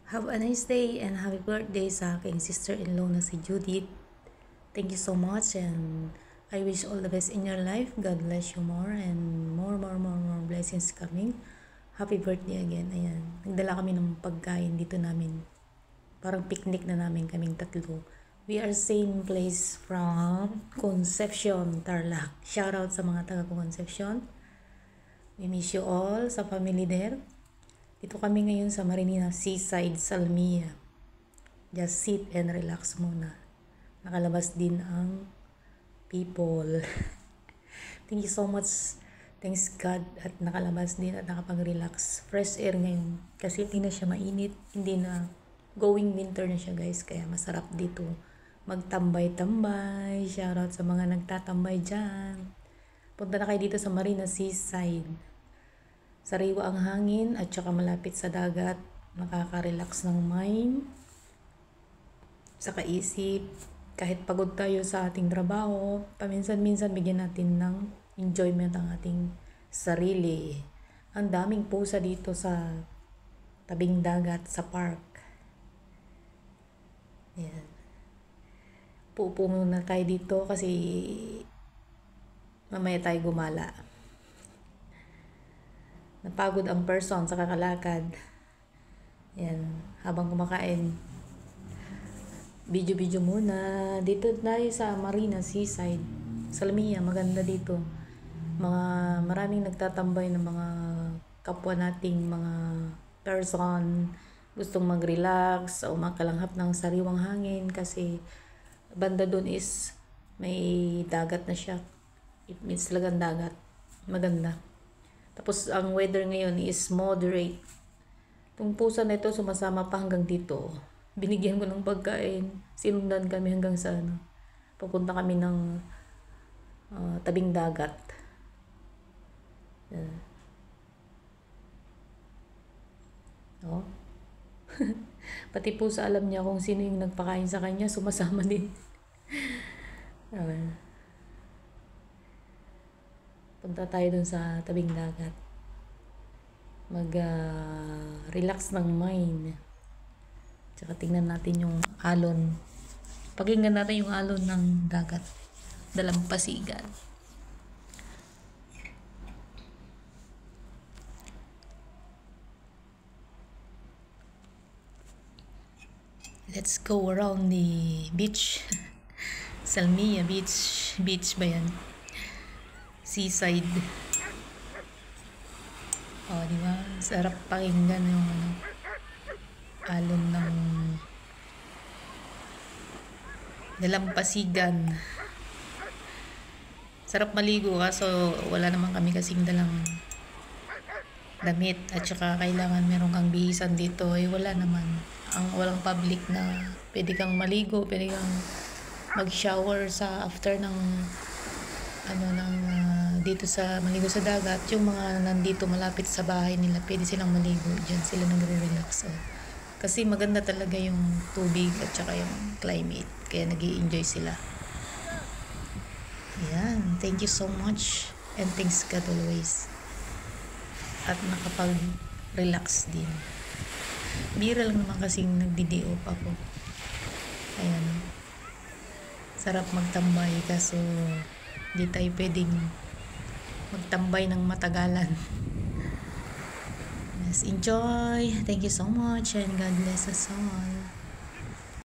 Have a nice day and happy birthday sa aking sister-in-law na si Judith. Thank you so much and I wish all the best in your life. God bless you more and more blessings coming. Happy birthday again. Ayan. Nagdala kami ng pagkain dito namin. Parang picnic na namin kaming tatlo. We are same place from Concepcion, Tarlac. Shout out sa mga taga Concepcion. We miss you all sa family there. Dito kami ngayon sa Marinina Seaside, Salmia. Just sit and relax muna. Nakalabas din ang people. Thank you so much. Thanks God at nakalabas din at nakapag-relax. Fresh air ngayon. Kasi hindi na siya mainit. Hindi na going winter na siya guys. Kaya masarap dito magtambay-tambay. Shoutout sa mga nagtatambay dyan. Punta na kayo dito sa Marina Seaside. Sariwa ang hangin at saka malapit sa dagat, nakaka-relax ng mind, sa kaisip. Kahit pagod tayo sa ating trabaho, paminsan-minsan bigyan natin ng enjoyment ang ating sarili. Ang daming pusa dito sa tabing dagat, sa park. Yan. Puupo muna tayo dito kasi mamaya tayo gumala. Napagod ang person sa kakalakad. Yan. Habang kumakain, video muna. Dito tayo sa Marina Seaside. Salmia, maganda dito. Maraming nagtatambay ng mga kapwa nating mga person gustong mag-relax o makalanghap ng sariwang hangin kasi banda doon is may dagat na siya. It means talagang dagat. Maganda. Tapos ang weather ngayon is moderate. Itong pusa na ito sumasama pa hanggang dito. Binigyan ko ng pagkain. Sinundan kami hanggang sa papunta kami ng tabing dagat. Oh. Pati pusa alam niya kung sino yung nagpakain sa kanya. Sumasama din. Punta tayo dun sa tabing dagat. Relax ng mind. Tsaka tingnan natin yung alon. Pakinggan natin yung alon ng dagat. Dalampasigan. Let's go around the beach. Salmia Beach. Beach ba yan? Seaside. Oh, di ba? Sarap pakinggan yung alon ng dalampasigan. Sarap maligo kaso wala naman kami kasing dalang damit at saka kailangan meron kang bihisan dito ay wala naman. Walang public na pwede kang maligo, pwede kang mag-shower sa after ng dito sa maligo sa dagat. Yung mga nandito malapit sa bahay nila pwede silang maligo dyan, sila nagre-relax. Kasi maganda talaga yung tubig at saka yung climate, kaya nag-i-enjoy sila. Ayan, thank you so much and thanks God always. At nakapag-relax din. Bira lang naman kasing nagdi-day off ako. Ayan, sarap magtambay kaso di tayo pwedeng magtambay ng matagalan. Yes, enjoy. Thank you so much and God bless us all.